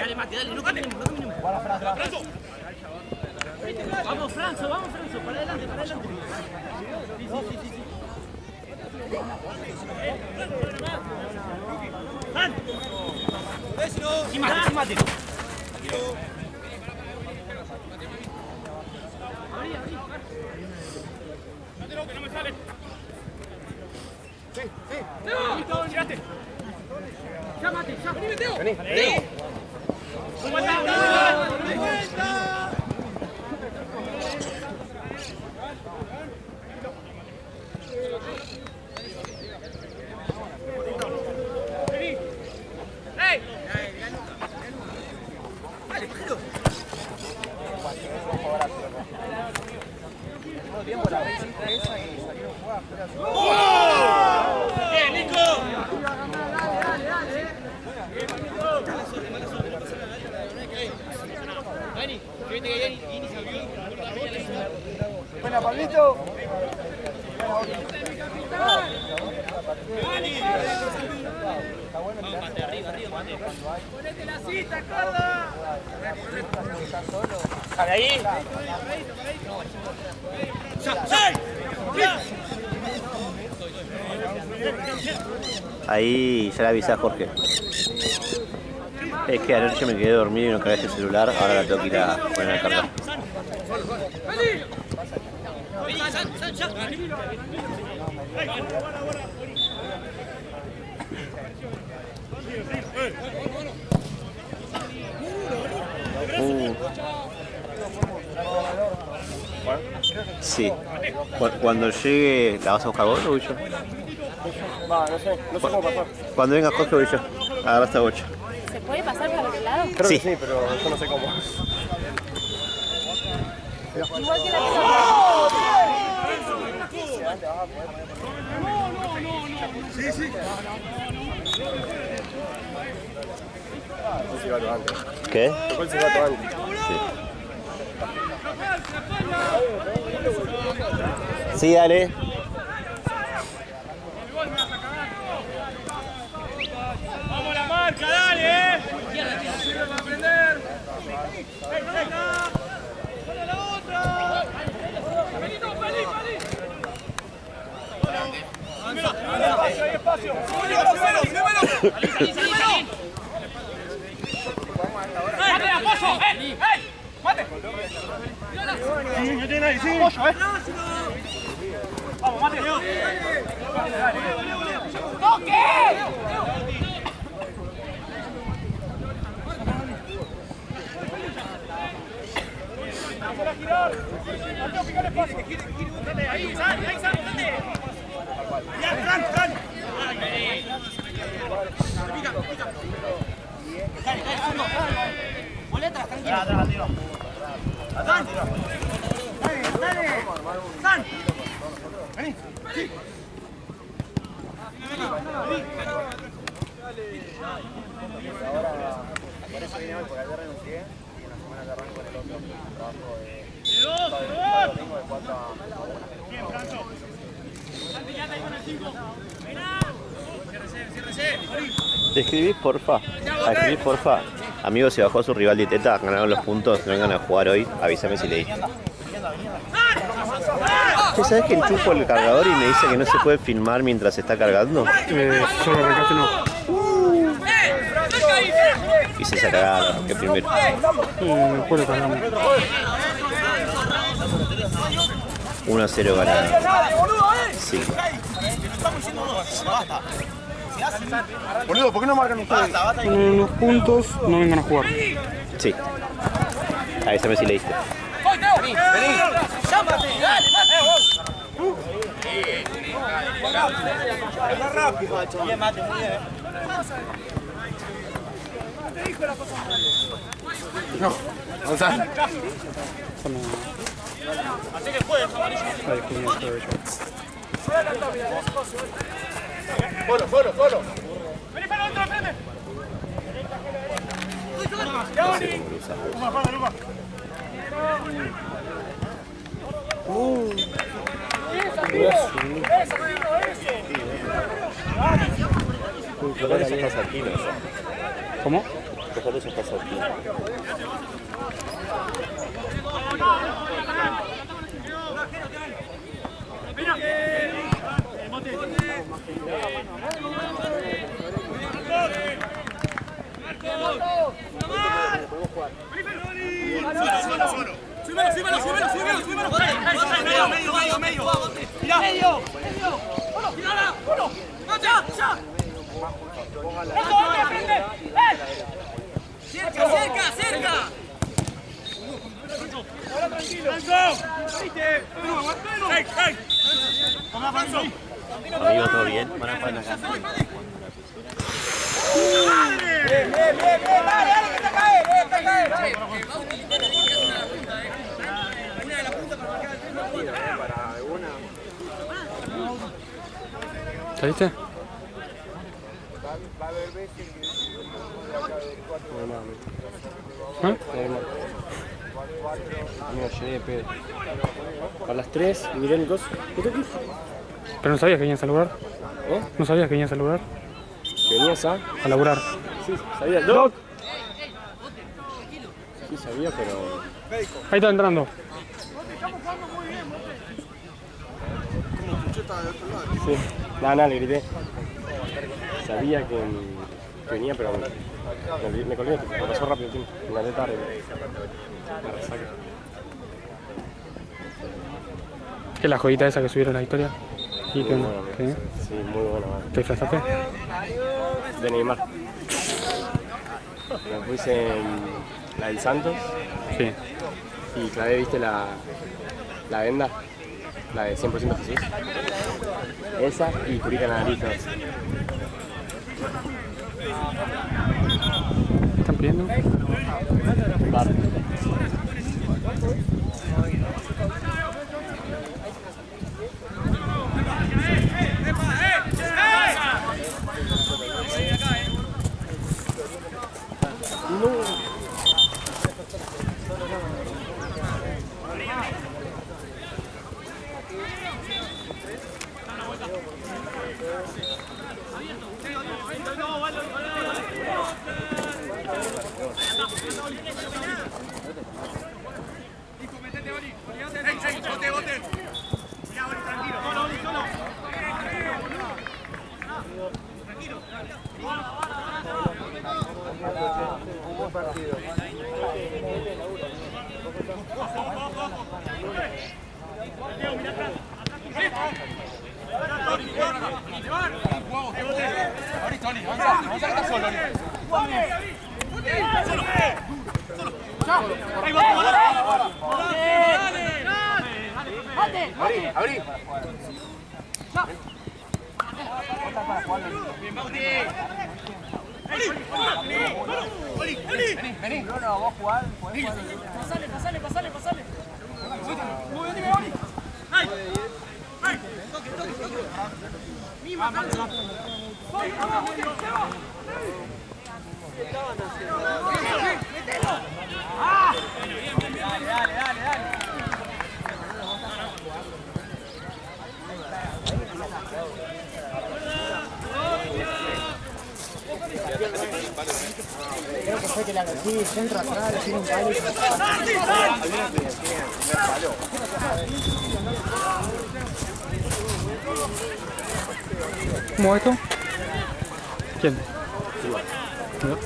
Dale, Mati, dale, no caminemos, no caminemos. Vamos, Franzo, para adelante, para adelante. Sí. ¡Han! Sí, mate. Abrí. Que no me sale. Sí. Listo, llegaste. Ya, Mate, ya. Vení, Teo. Vení. ¡Vuelta! ¡Bien, Nico! Dani, que viste que ayer Ini se abrió. Buena, Pablito. Dani. Mate, arriba, mate. Ponete la cita, Corda. ¿Sale ahí? Ahí ya le avisé a Jorge. Es que anoche me quedé dormido y no cargué este celular, ahora la tengo que ir a poner a cargar. Sí. Cuando llegue, ¿la vas a buscar vos o voy yo? No sé cómo pasar. Cuando venga Jorge voy yo. Agarra esta bocha. ¿Se puede pasar para otro lado? Creo que sí, pero yo no sé cómo. Igual que la pelota. Sí. El silbato antes. ¿Qué? Tocó el silbato antes. Sí. Sí, dale. Vamos la marca, dale, Sirve para aprender. ¡Para la otra! ¡Benito, Feli! Hay espacio. ¡Salí! ¡Mate, apoyo! ¡Mate! Sí, no tiene nadie, sí. Apoyo, Vamos, Mate. ¡Toque! Vamos a girar. Mateo, pica el espacio. Ahí, sal, dale. Ya, Fran. Pica. Dale, fondo. Volé atrás, tranquilo. Atrás, tiro. Atrás, tiro. Dale. San. Vení. Sí. Ahora, por eso vine hoy, porque ayer renuncié y una semana que arranco en el otro trabajo de domingo de 4 a 1. Bien, Franzo. Ya te con el 5. Ciérrese. Escribí porfa. Amigo, se bajó su rival de Teta, ganaron los puntos, no vengan a jugar hoy, avísame si leíste. ¿Tú sabes que enchufo el cargador y me dice que no se puede filmar mientras está cargando? Solo arrancaste no. Hice esa cagada, que primero. Después lo cargamos. 1-0 ganado. Sí. Boludo, ¿por qué no marcan ustedes? Con los puntos no vengan a jugar. Sí. Avísame si leíste. Vení. Llámate, dale, Mate. Rápido. Bien, Mate, muy bien. No, Gonzalo. Así que juegues, amarillo. Solo. Vení para el otro, frente. Luma. ¿Cómo? Déjate ya estás aquí. Amigo, ¿todo bien? Van a jugar en la casa. ¿Saliste? ¿Ah? No, llegué de pedo. A las 3 miré el coso. ¿Qué te dije? ¿Pero no sabías que venías a laburar? ¿Eh? ¿No sabías que venías a laburar? ¿Que venías a? A laburar. Sí, sabía. ¡Doc! Sí, sabía, pero... Ahí está entrando. Sí. Nada, le grité. Sabía que venía, pero me colgué. Me pasó rápido el tiempo. Me andé tarde. Me resaqué. ¿Qué es la joyita esa que subieron la historia? ¿Y qué onda? ¿Sí? Sí, muy buena. ¿Te disfrazaste? De Neymar. Me puse en la del Santos Sí. y clavé, viste, la venda, la de 100% Jesús. Esa y curita en la nariz. ¿Qué están pidiendo? Bar. Abrí. Vení. No, vos jugás. Pasale. Muy bien, dime, Oli. Dale. Creo que fue que la metí centro atrás, le tiene un palo y se ¿Cómo va esto? ¿Quién? ¿No?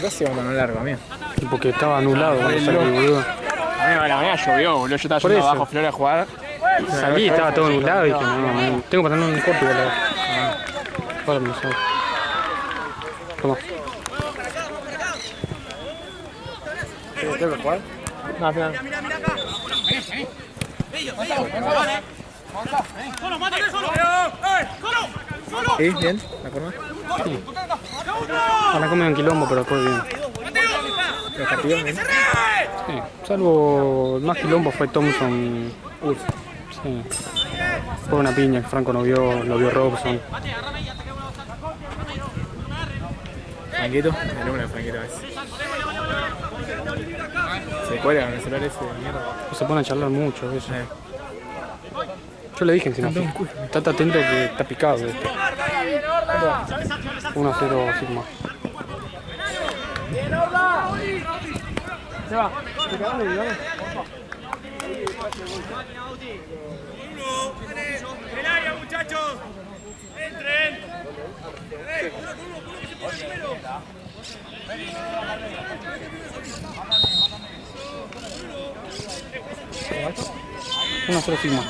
Casi va tan largo, amigo. Porque estaba anulado cuando salí, boludo. A mí la mañana llovió, boludo. Yo estaba Por yendo eso. abajo a Flores a jugar. Salí, estaba todo anulado y dije, no, tengo pantalón corto igual. Ahora me lo saco. Toma. ¿Tengo que jugar? No, al final. ¿Sí? ¿Bien? ¿La forma? Sí. Ahora come un quilombo, pero después bien. ¿Los partidos? ¿Bien? Sí. Salvo el más quilombo fue Thompson. Sí. Fue una piña, el Franco no vio, lo vio Robson. Franquito, el uno de Franquito es. Se cuelga con el celular ese de mierda. Se pone a charlar mucho, eso. Yo le dije encima, estate atento que está picado. 1-0 Sigma. Se va. ¡El área, muchachos! ¡Entren! ¡Uno que se pone primero! 1-0 Sigma.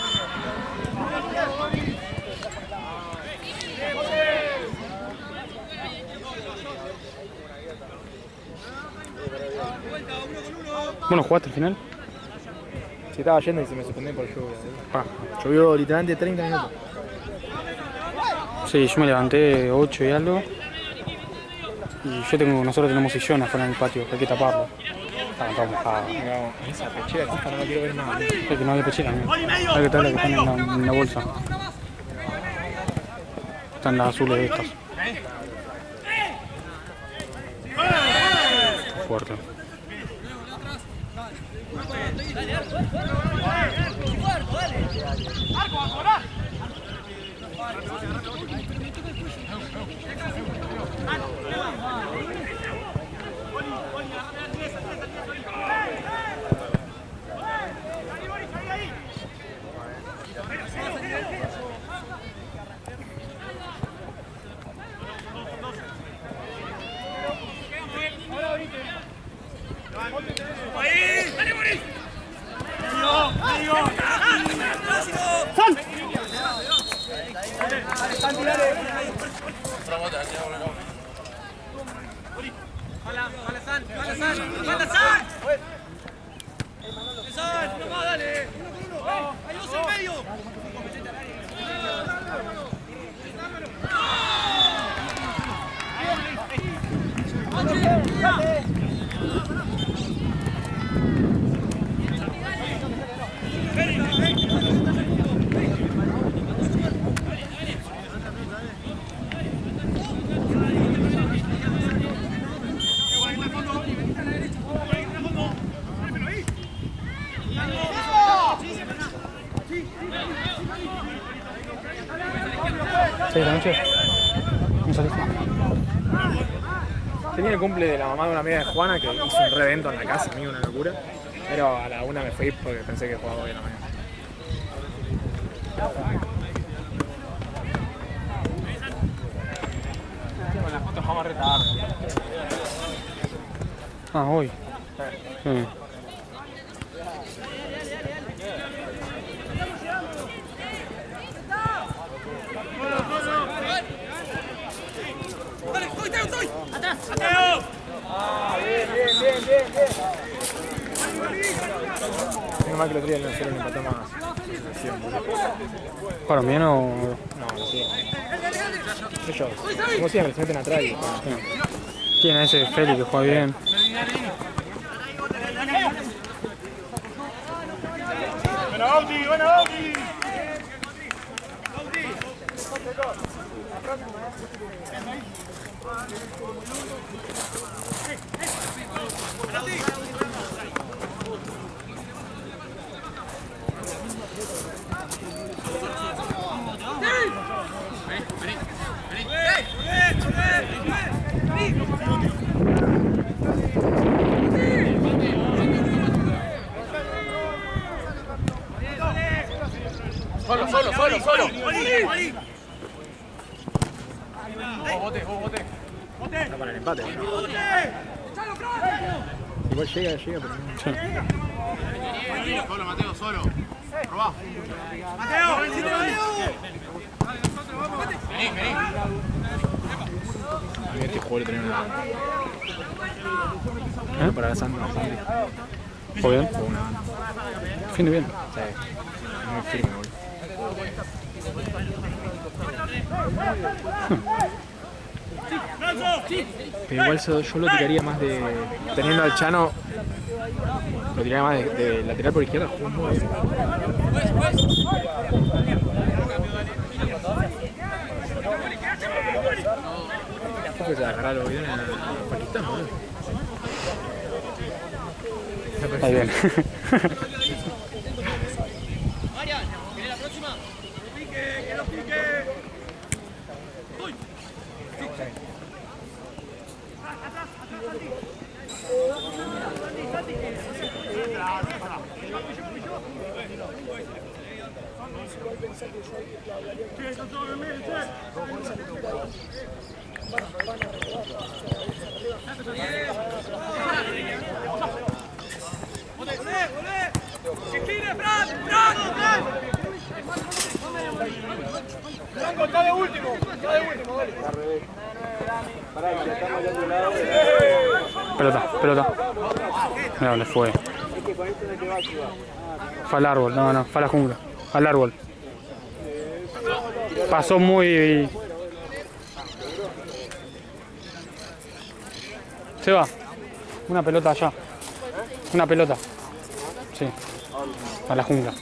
Bueno, ¿jugaste al final? Sí, estaba yendo y se me suspendió por lluvia. Llovió literalmente 30 minutos. Sí, yo me levanté 8 y algo. Y nosotros tenemos sillón afuera en el patio, que hay que taparlo. Estaba todo mojado. Esa pechera esta no la quiero ver nada. Es que no había pechera, amigo. Hay que traer la que están en la bolsa. Están las azules estas. Fuerte. Sí, la noche. No salí. Tenía el cumple de la mamá de una amiga de Juana que hizo un re-evento en la casa, amigo, una locura. Pero a la 1 me fui porque pensé que jugaba hoy en la mañana. Con las fotos vamos a retar. Ah, hoy. Sí. Menos mal que el otro día no se lo empató más. ¿Para mí no? No, sí. Ellos, como siempre, se meten atrás y... Tiene ese Feli que juega bien. ¡Buena Audi! ¡Buena Audi! Solo. Bote. Está para el empate. Igual llega, pero no. Sí. Solo, Mateo, solo. Probá. Mateo, vencite, Mateo. Vení. A mí este juego le tenía una... Para la Santa. ¿Jugó bien? Fue una banda. Fin de bien. Sí. Muy firme, boludo. Pero igual yo lo tiraría más de... Teniendo al Chano, lo tiraría más de lateral por izquierda. Jugó muy bien. agarrarlo bien a Pakistán, ¿no? Ahí viene. Marian, ¿querés la próxima? Que lo pique. ¡Uy! ¡Que gire, Fran! ¡Bravo, Fran! Franco, está de último, dale. Pelota. No, le fue. Fue al árbol, no, fue a la jungla. Al árbol. Pasó muy... Se va. Una pelota allá. Una pelota. Sí. A la jungla.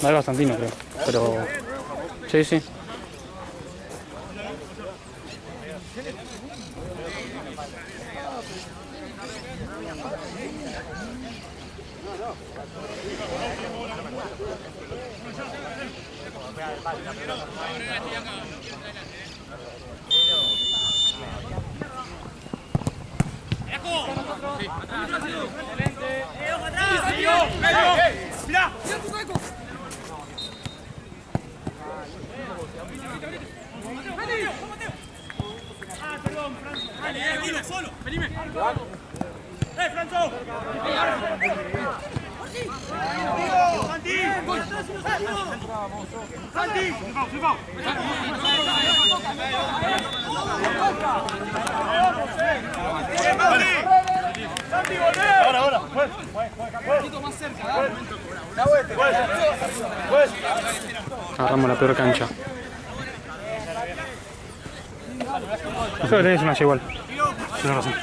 No es Bastantino, creo. Pero... Sí. ¡Mirá! Perdón, Franzo. Dale, solo, venime. Franzo. Santi. Santi. Santi, volvé. Ahora. Un poquito más cerca. Agarramos la peor cancha. Creo que tenés una igual. Tienes razón.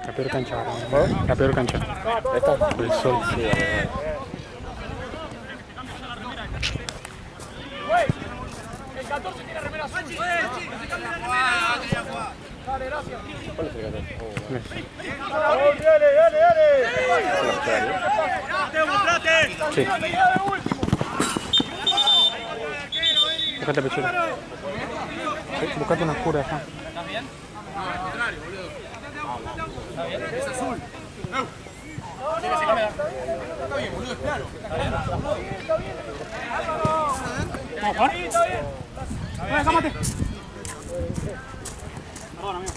La peor cancha. La peor cancha. ¿Esta? El sol. Sí, El 14 tiene remera azul. Dale, gracias. ¿cuál es el 14? Dale. Sí. Búscate pechera. Buscate una oscura allá. ¿Estás bien? No, al contrario, boludo. ¿Está bien? Es azul. ¿Quieres que se cambie? Está bien, boludo, es claro. ¿Está bien? ¿Vamos, Juan? Sí, está bien. Bueno, cámate. Perdón, amigo.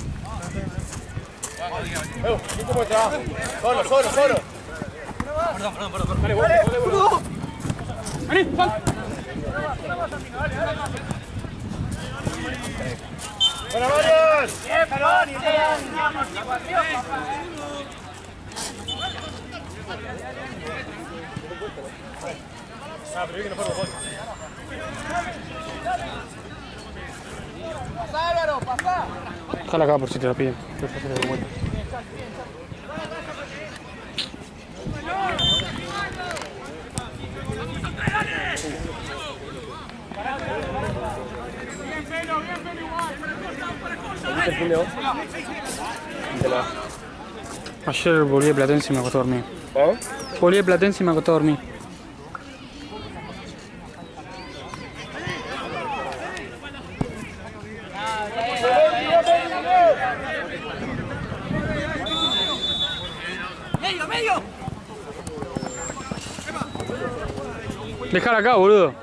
¿Cómo está? Solo. Perdón. Dale, vení, Juan. ¡Bueno, Marian! Bien, perdón. Pero vi que no fue los bolsos. Pasá, Álvaro, pasá. Déjala acá por si te la piden. Después se le da vuelta. ¿Viste el fin de vos? Ayer volví de Platense y me acosté a dormir. ¿Eh? Volví de Platense y me acosté a dormir. ¡Medio! Dejala acá, boludo.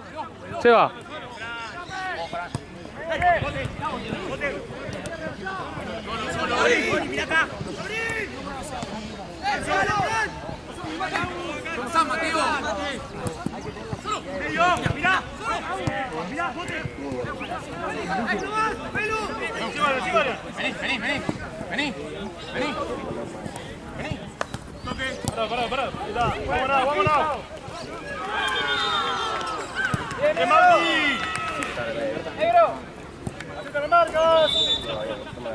Se va. Mira acá. Pasá, Mateo. Mirá. Vení. Pará. Vámonos. ¡Viene Marti! ¡Negro! ¡Acércame, Marcos!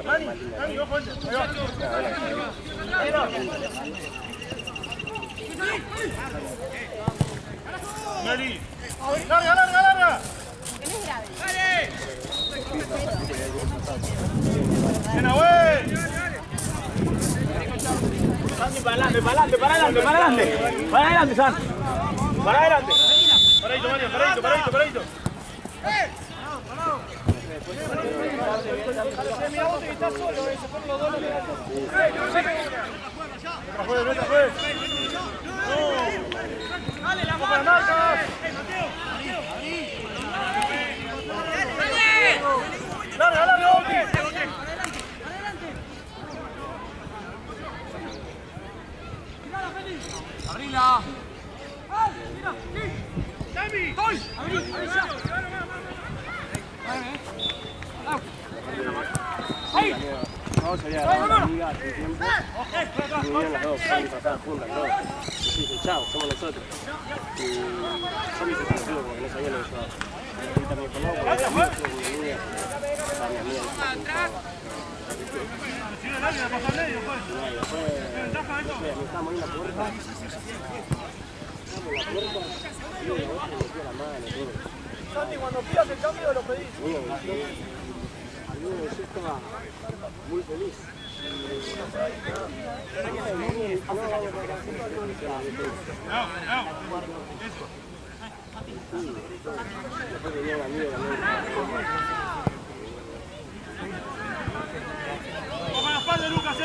¡Dani, ojo! Ahí va. ¡Larga, larga, larga! Tenés grave. ¡Bien, Abuel! Para adelante, para adelante, para adelante, para adelante. Para adelante, San. Para adelante. Paradito, Mario, paradito, paradito, paradito. Mira vos que estás solo, se ponen los dos. Dale, la mano. Larga, larga, abrila. ¡Estoy! No, sería la liga hace tiempo. Vinieron las dos, y pasaban juntas, todas. Y dije, chao, somos nosotros. Y yo me hice conocido porque no sabía lo que yo. Y también con porque mi niña, a mi amiga, y después, a mí estábamos en la puerta. Estábamos en la puerta, y yo me metía la mano, todo. Santi, cuando pidas el cambio lo pedís. Yo estaba muy feliz. Después venía un amigo también. ¡Ojo a la espalda, Lucas,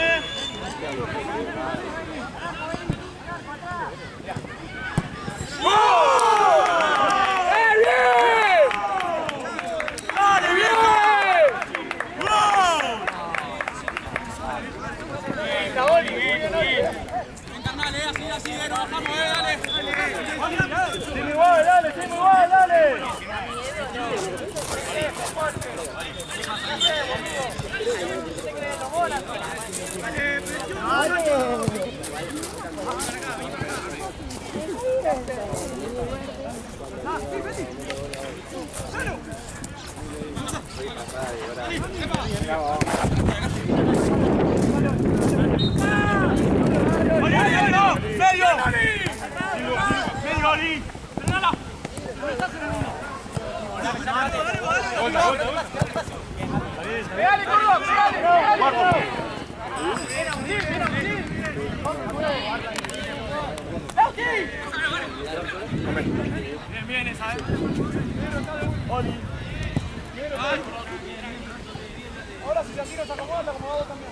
Bien, esa, ahora si Santino se acomoda, te acomodado también.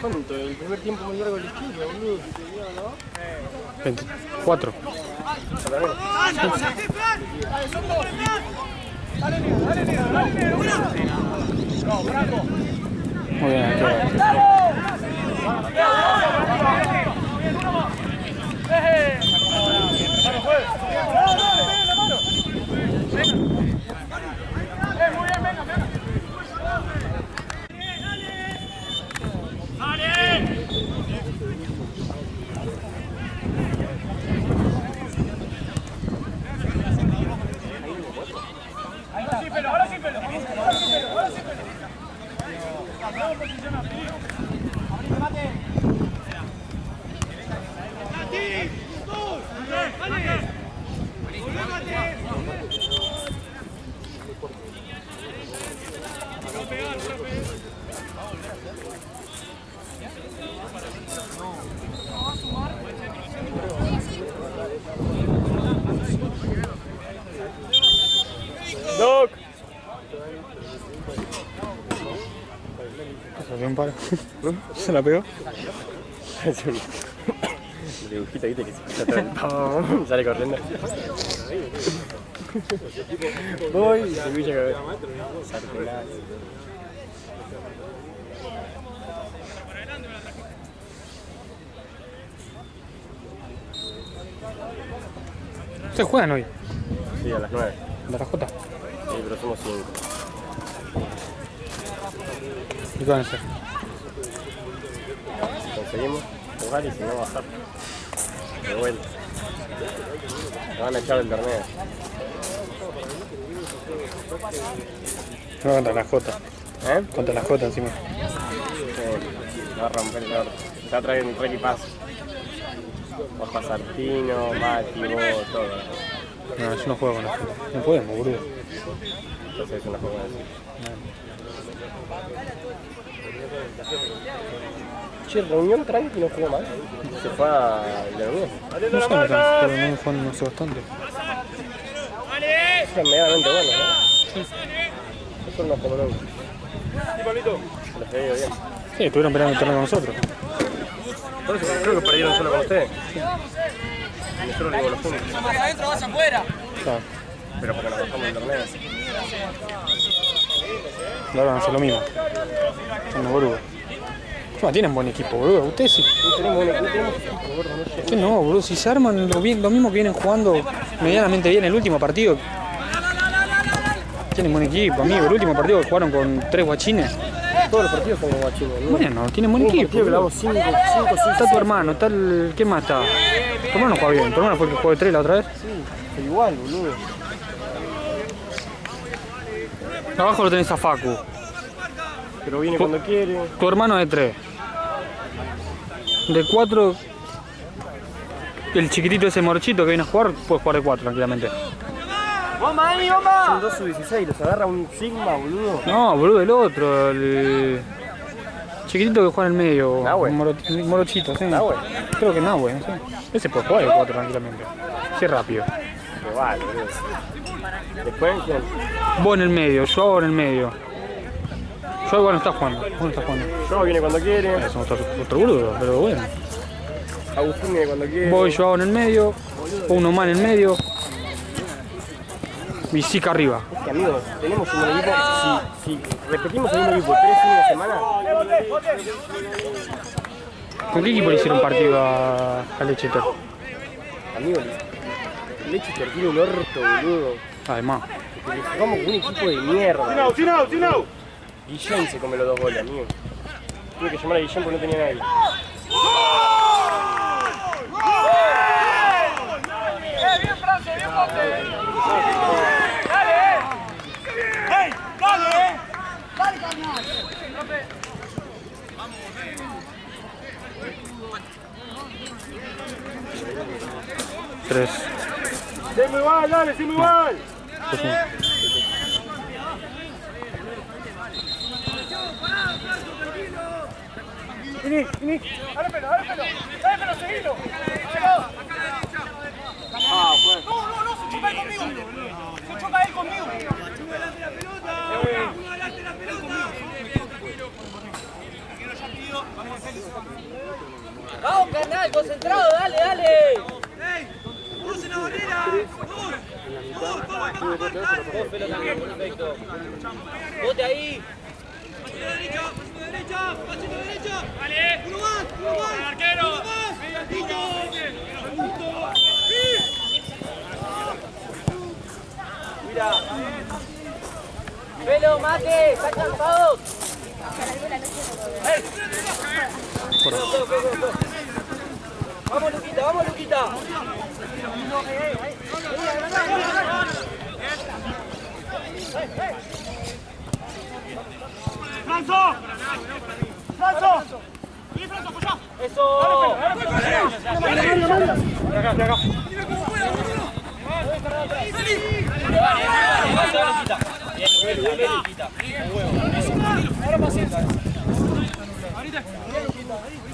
¿Cuánto? El primer tiempo muy largo del estilo, boludo. 24. No, Franco. Muy bien, Doc. se dio un paro. ¿Se la pegó? El dibujito, viste, que se escucha todo el pavo, sale corriendo. Voy y se escucha que sartenazo. ¿Ustedes juegan hoy? Sí, a las 9. ¿De la Jota? Sí, pero somos 5. ¿Y qué van a hacer? Conseguimos jugar y si no bajar. De vuelta. Me van a echar del torneo. No, contra la Jota. ¿Eh? Contra la Jota encima. Me va a romper el orto. Se va a traer un re equipazo. Ojo Sartino, Mati, vos, todo. No, yo no juego con eso. No podemos, boludo. Entonces es una forma de decir. Che, reunión tranqui no jugó más. Se fue a la reunión. No sé, pero no juegan no sé bastante. Es medianamente bueno, ¿no? Eso no jugó nunca. Se los veía bien. Sí, estuvieron peleando el torneo con nosotros. Por eso creo que perdieron solo con ustedes. Nosotros le digo los puntos. Adentro vas afuera. Claro. Pero porque nos bajamos el torneo. Ahora van a hacer lo mismo. Son unos boludos. Encima tienen buen equipo, boludo. Ustedes sí. No tenemos equipo, gordo, no sé. ¿Qué no, boludo? Si se arman lo mismo que vienen jugando medianamente bien el último partido. Tienen buen equipo, amigo. El último partido que jugaron con 3 guachines. Todos los partidos son como guachines, ¿no? Bueno, tienen buen equipo. Partido que le damos 5, 6. Está tu hermano, está el... ¿Quién más está? Tu hermano juega bien. ¿Tu hermano fue el que jugó de 3 la otra vez? Sí, igual, boludo. Abajo lo tenés a Facu. Pero viene cuando quiere. Tu hermano es de 3. De 4... El chiquitito ese morchito que viene a jugar, puede jugar de 4 tranquilamente. Son 2 sub-16, los agarra un Sigma, boludo. No, boludo, el otro, el chiquitito que juega en el medio. Nahue. Morochito, sí. Nahue. Creo que Nahue, no sé. Ese puede jugar de 4 tranquilamente. Sí, rápido. Que vale, boludo. Después, ¿quién? Vos en el medio, yo en el medio. Yo igual no está jugando. Vos no estás jugando. Yo viene cuando quiere. Somos otro boludo, pero bueno. Agustín viene cuando quiere. Voy yo en el medio, uno más en el medio. Y Zika arriba. Es que, amigos, tenemos un buen equipo. Si repetimos el mismo equipo 3 fines de semana. ¿Con qué equipo le hicieron partido a Lecheter? Amigos, Lecheter tiene un orto, boludo. Además. Porque jugamos con un equipo de mierda. Guillén se come los 2 goles, amigo. Tuve que llamar a Guillén porque no tenía nadie. Bien, Francia, bien, Monte. Dale. ¡Hey! Dale. Dale, carnal. Tres. ¡Hacemos igual, dale, hacemos igual! Vení. Dale pelo, seguilo. Ah, bueno. No, se choca él conmigo. Uno delante la pelota. Vamos, carnal, concentrado, dale. ¡Ey! ¡Crucen la barrera! Vos, pelota, perfecto. Bote ahí. Pasito derecha. Vale. Uno más. Arquero. Mira. Pelo, mate, están cansados. Vamos, Luquita. ¡Franzo! ¡Vení, Franzo, apoyá! ¡Eso! De acá.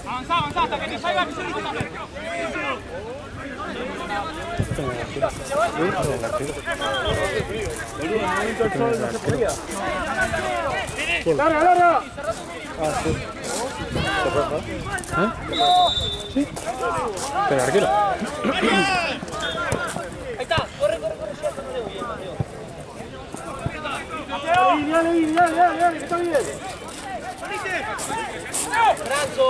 Avanzá hasta que te salga mi cerrito también. ¡Larga! ¿Sí? Pero arquero. Ahí está, corre, Dale, que está bien. Franzo.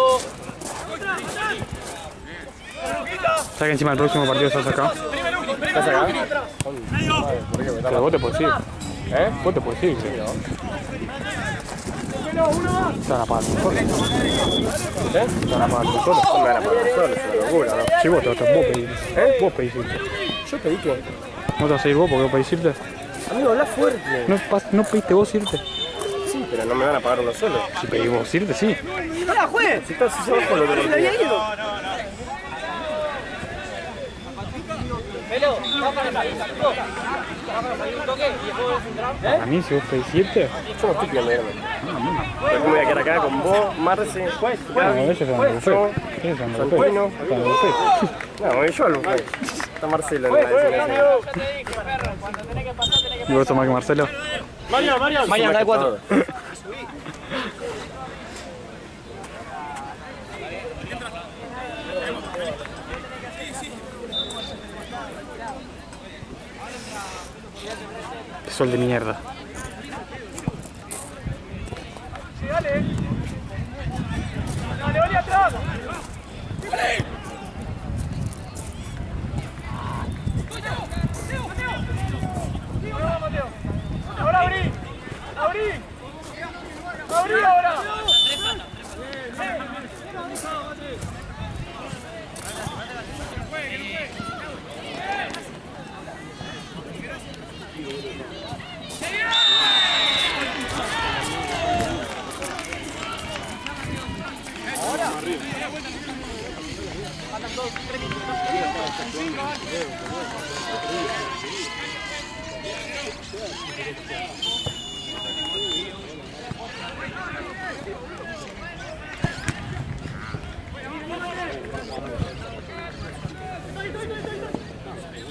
¿Sabes que encima del próximo partido estás acá? ¿Estás acá? Pero vos te podés ir. ¿Eh? Vos te podés ir. Sí, ¿no? Te van a pagar solo. ¿Eh? Te van a pagar solo. No me van a poner solo, es una locura, ¿no? Sí, vos pedís. Vos pedís irte. Yo pedí que... ¿No te vas a ir vos porque vos pedís irte? Amigo, habla fuerte. ¿No pediste vos irte? Sí, Pero no me van a pagar uno solo. Si pedimos irte, sí. ¡Para, juez! Si estás abajo lo que había ido. Pelo, vamos para salir, vamos a salir un toque y después entrar. A mí, si vos pedís irte. Yo no estoy pidiendo irme. Pero me voy a quedar acá con vos, Marce, Bueno, ellos se van al buffet. Ellos se van al buffet. Santino. Se van al buffet. No, voy yo al buffet. Está Marcelo en la Ya designación. te dije, perro, cuando tenés que pasar, tenés que ¿Y vos tomás que Marcelo? Marian, dale 4. Sol de mierda. Dale, Oli atrás. Ahora abrí. Abrí ahora.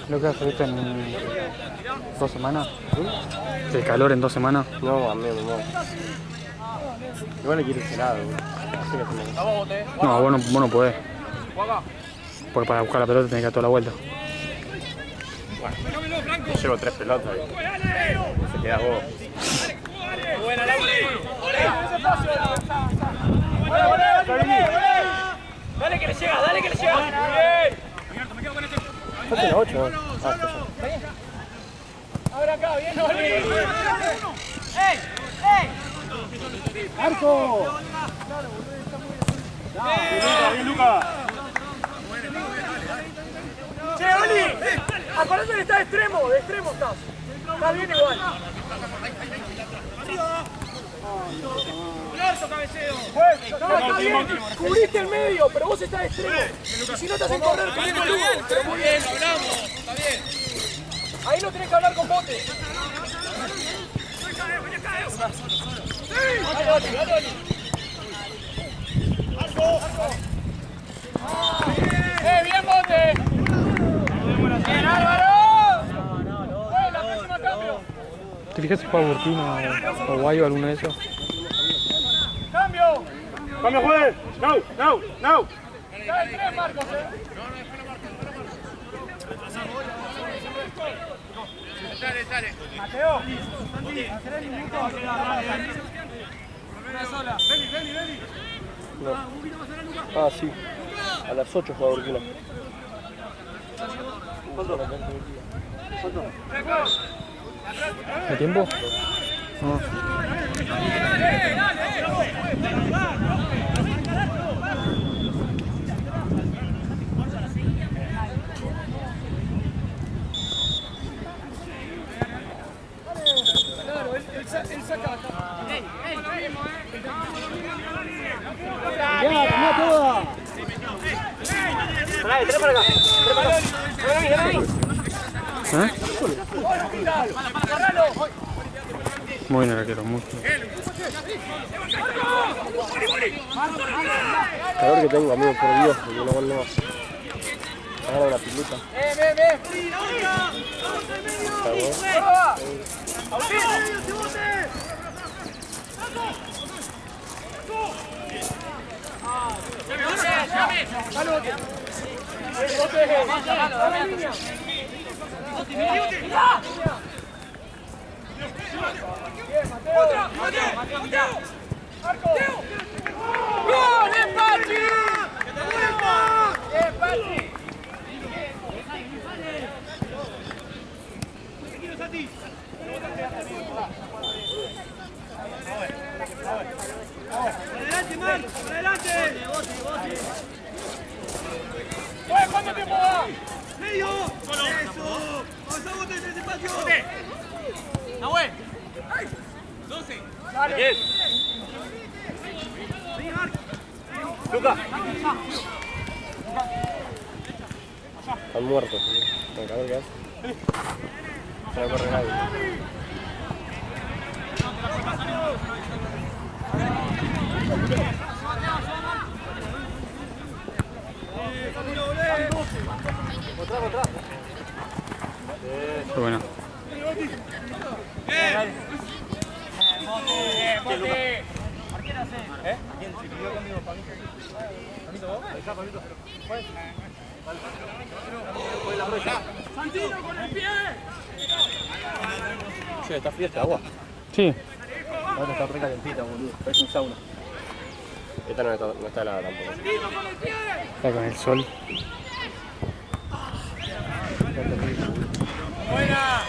¿Lo que hace esto en 2 semanas? ¿El calor en 2 semanas? No, amigo, no. Igual le quiero ese lado, No, vos no podés. Porque para buscar la pelota tenés que dar toda la vuelta. Yo llevo 3 pelotas y se queda vos. Buena, Lauri. Dale que le llega, dale que le llega. Bien. Falta la 8, ¿no? Ah, está ya. Abre acá, bien, Oli. ¡Ey! ¡Arco! Bien, Luca. Che, Oli. Acordate que estás de extremo estás. Estás bien igual. Cabeceo. No, está bien. Cubriste el medio, pero vos estás de extremo. Y si no te hacen correr, corriendo el Lugo. Pero muy bien, hablamos. Está bien. Ahí no tenés que hablar con bote. Dale, Oli, dale, Oli. Bien, bote. Bien, Álvaro. La próxima cambio. ¿Te fijas si juega Burkina o Guayo alguno de esos? Cambio. ¡Cambio, juez! ¡No! Está el 3, Marcos, Dale. Mateo. Una sola. Vení. No. Ah, sí. A las 8 juega Burkina. ¿Cuánto? ¿Hay tiempo? No. Claro, él saca acá. ¡Ya, tomá toda! Trae para acá. ¿Eh? Muy bien, arquero, muy bien. Calor que tengo, amigo, por Dios, porque no aguanto más. Agarra la pileta. Adelante, Marc, adelante. ¿Cuánto tiempo va? Medio. Eso. Avanzamos desde ese espacio. Nahuel. Dale. Luca. Están muertos. Con el calor que hace. No corre nadie. Qué bueno. Santino con el pie. Che, está fría esta agua. Sí. La otra está re calentita, boludo. Parece un sauna. Esta no está helada tampoco. Está con el sol. Buena.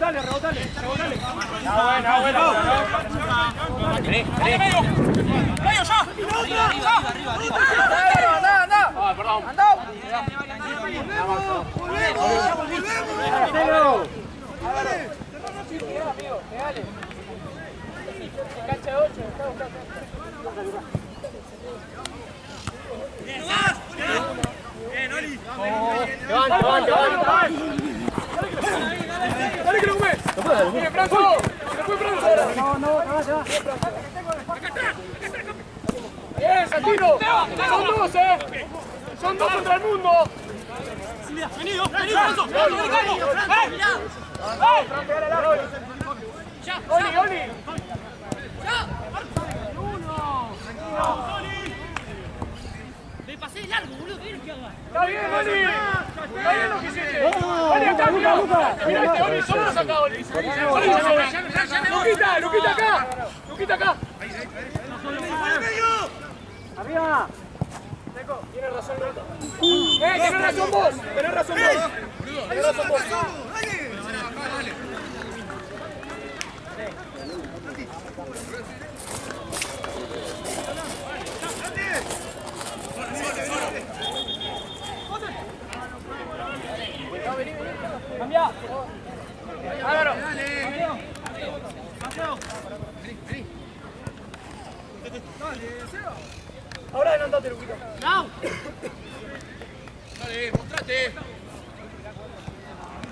Rebotale. Buena. Vení. ¡Medio ya! ¡Anda! ¡Ah, perdón! ¡Anda! ¡Volvemos! Cancha de 8, está buscando. Bien, Oli. Dale que lo comes. Bien, Franco. Se fue Franco. No, ya. Bien, Santino. Son dos, Son dos contra el mundo. Vení, Franco. Oli. Me pasé de largo, boludo. ¿Qué quieres que haga? Está bien, Oli. Está bien lo que hiciste. Oli, acá, mirá. Mirá este, Oli. Solo lo saca, Oli. Luquita acá. Arriba. Tienes razón, Luquita. Tenés razón vos. Tenés razón vos. Cambia. Álvaro. Ahora adelantate, Luquito. ¡No! Dale, mostrate.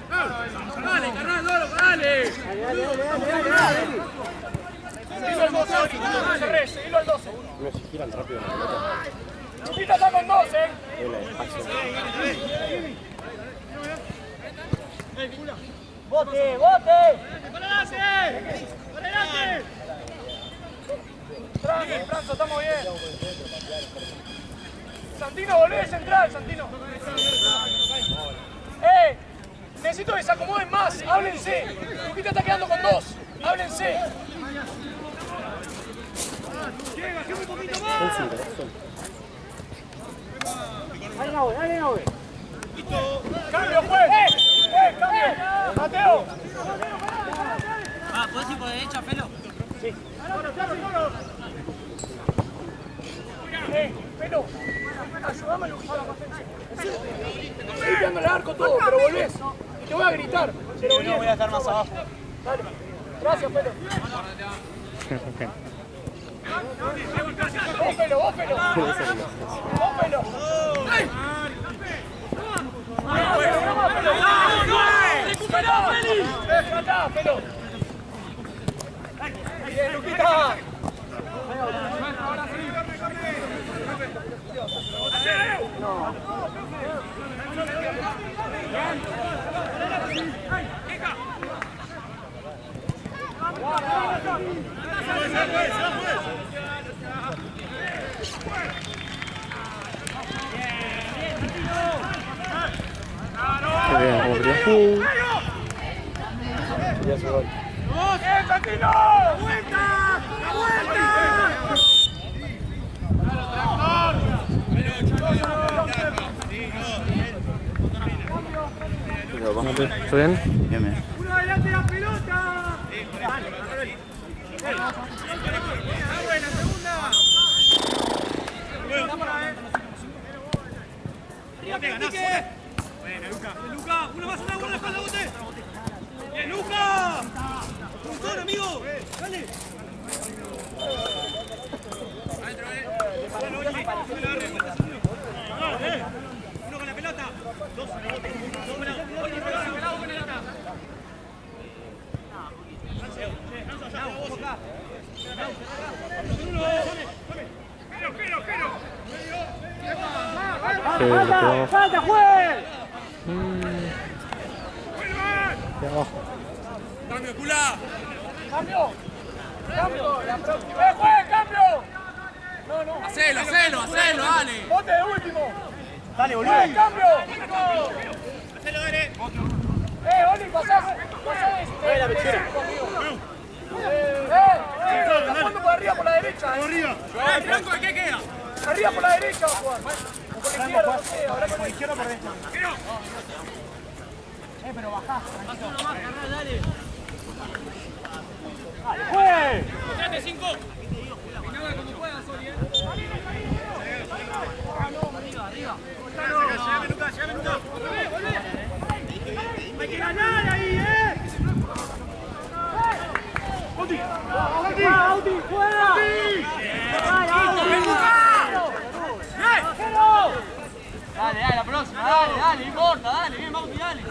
Dale, carnal, dale. Seguilo al 12, Oli. Seguilo al 12. No se giran rápido en la pelota. Luquita está con 2, Tiene espacio. ¡Bote! ¡Para adelante! Tranqui, Franzo, estamos bien. Santino, volvé de central, Santino. Necesito que se acomoden más, háblense. Luquita está quedando con 2, háblense. Llega, un poquito más. Dale, ¡Cambio, juez! ¡Cambio! ¡Mateo! ¿Puedes ir por derecha, Felo? Sí. Pelo, ayúdame a Luquita. Estoy pegando el arco todo, pero volvés. Y te voy a gritar. Pero bien. Voy a estar más abajo. Dale. Gracias, Pelo. Vos, Pelo. ¡Recuperá, Feli! ¡Tratá, Pelo! ¡Bien, Luquita! Ahora sí. No. Ya se va. ¡Bien, Santino! ¡Vuelta! ¿Está bien? Bien. ¡Uno adelante la pelota! Buena, segunda. Arriba que pique. Buena, Luca. Luca, uno más, una buena espalda, bote. Bien, Luca. Un solo, amigo. Dale. Adentro, uno con la pelota. Dos pelados. Pelado con pelota. ¡Falta, juez! De abajo. Cambio, Cula. ¡Cambio! ¡Cambio! ¡La próxima! ¡Juez, cambio! No, no. Hacelo, dale. ¡Bote de último! Dale, boludo. ¡Juez, cambio! Hacelo, dale. Oli, pasás la pechera. Está jugando por arriba, por la derecha. Arriba. Franco, ¿qué queda? Arriba por la derecha va a jugar. O por la izquierda, no sé. Habrá por la izquierda o por derecha. Pero bajá. Haz uno más, carnal, dale. ¡Dale, juez! Entrate, 5. Venga, como puedas, Oli, Arriba. Llévame, Lucas. Volvé. Hay que ganar ahí, ¡Audi, fuera! Dale, la próxima, dale, no importa, dale, bien, Bauti, dale.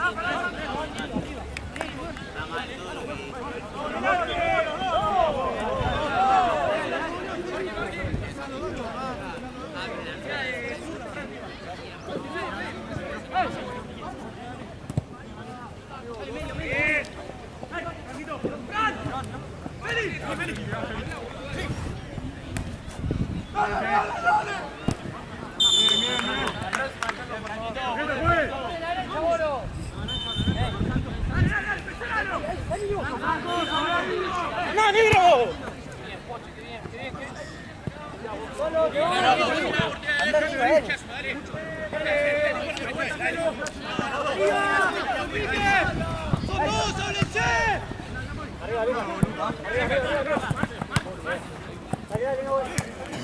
¡No, negro!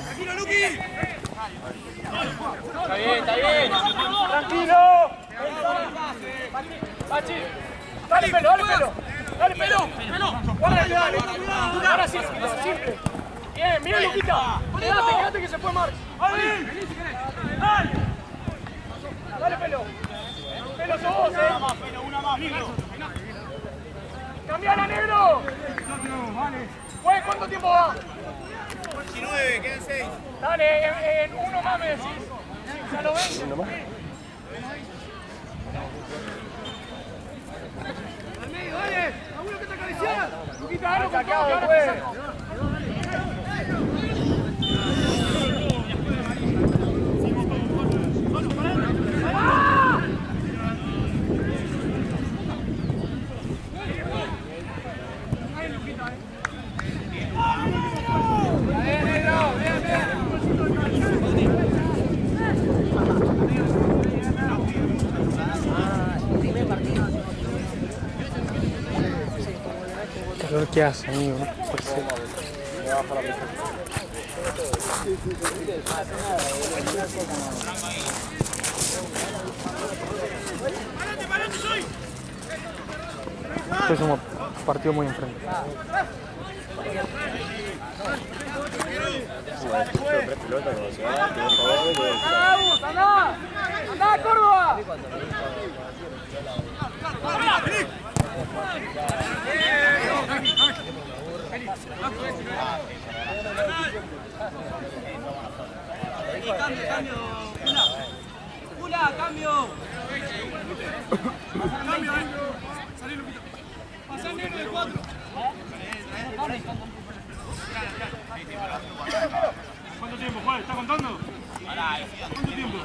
Tranquilo, Luqui. Está bien. Tranquilo. Pachi. Dale pelo. Dale. Ahora sí, simple. Bien, mira Luquita. Quédate que se puede Marx. Dale pelo. Pelo sos vos, Una más, negro. Cambiala, negro. Güey, ¿cuánto tiempo va? 19, quedan 6. Dale, en uno más me decís. Ya lo ven. ¿Uno más? Al medio, dale. Alguno que te acaricia. Luquita, dale con todo, que ahora empezamos. ¿Qué hace, amigo? No puede ser. Es un partido muy enfrente. ¡Anda, Córdoba! Cambio. Cula, cambio. Salí, Luquita. Pasá el negro de 4. ¿Cuánto tiempo, Juan? ¿Está contando? ¿Cuánto tiempo?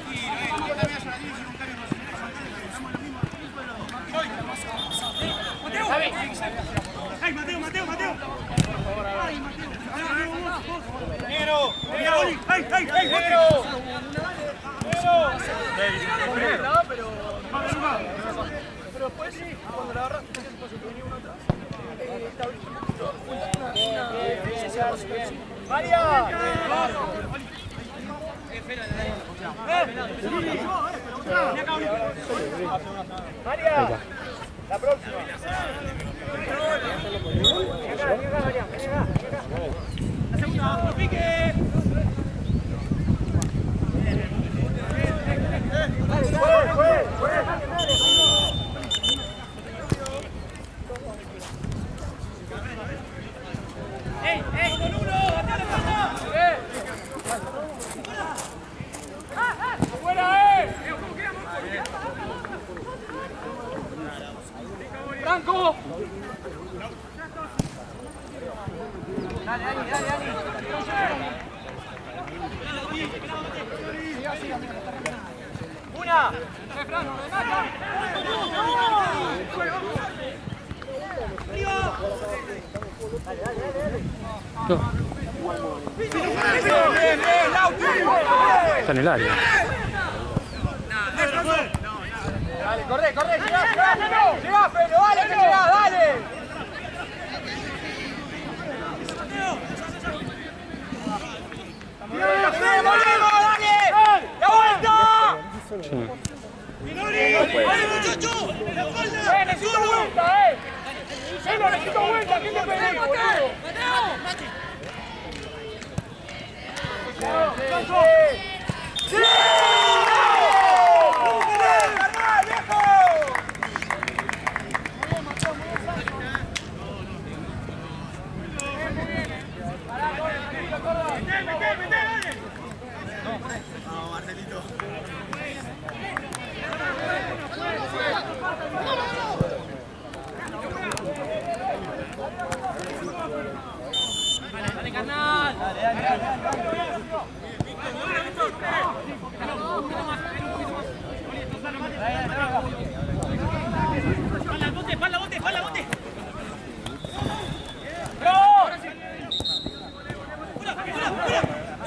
Mateo! ¡Negro! Pero después sí, cuando la agarras, tenía uno atrás. ¡María! María, la próxima. La segunda, no pique. ¡Ey, con uno! ¡Hasta la falta! ¡Buena, ¡Franco! Dale. Una. Está en el área. Dale, corre, llegá, Felo, dale que llegás, dale. ¡Volvemos, dale! ¡La vuelta! Sí. ¡Dale, muchachos! ¡La espalda! Necesito vuelta, necesito vuelta, ¿qué te pedí, boludo? ¡Sí! ¡Carnal, viejo! Vamos, Marcelito. Dale, carnal. Espalda, bote.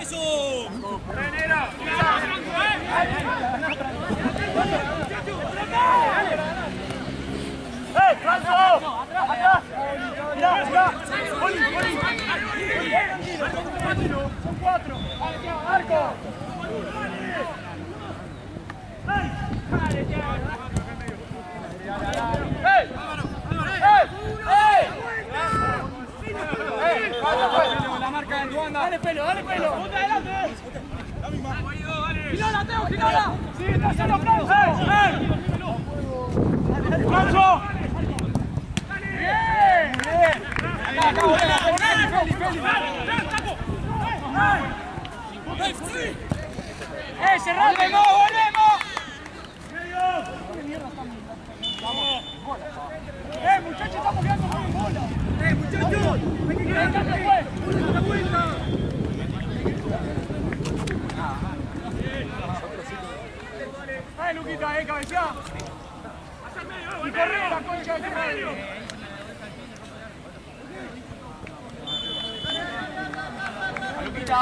Eso. ¡Franco! ¡Atrás! ¡Mirá! Son 4. ¡Arco! La marca de Luanda. Dale pelo. Ponte adelante. Ginola, Teo, Ginola. Sí, está haciendo aplausos. ¡Franco! ¡Bien! ¡Cerrado! ¡Volvemos! Muchachos, estamos quedando muy en bola. Muchachos, hay que quedar una vuelta. Luquita, cabeceá. Y corre la concha de tu medio. Luquita.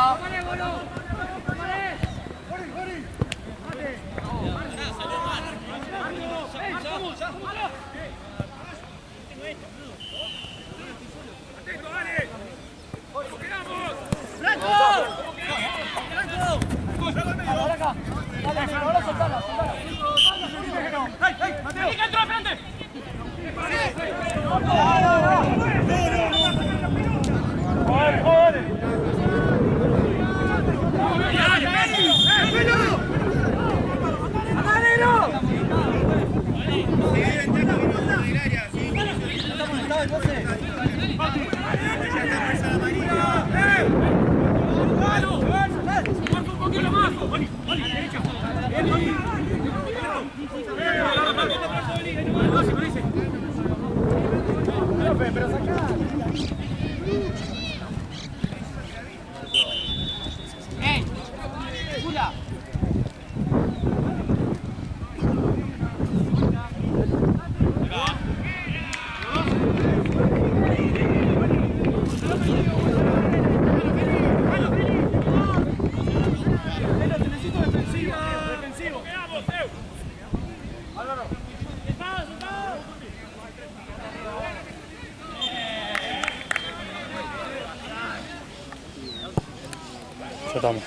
Ya estamos.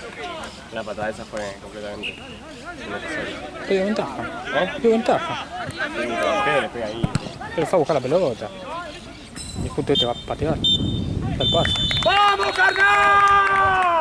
La patada esa fue completamente innecesaria. Te dio ventaja. ¿Eh? Dio ventaja. Sí, Pedro le pega ahí. Pero fue a buscar la pelota. Y justo este va a patear. Está el pase. ¡Vamos, carnal!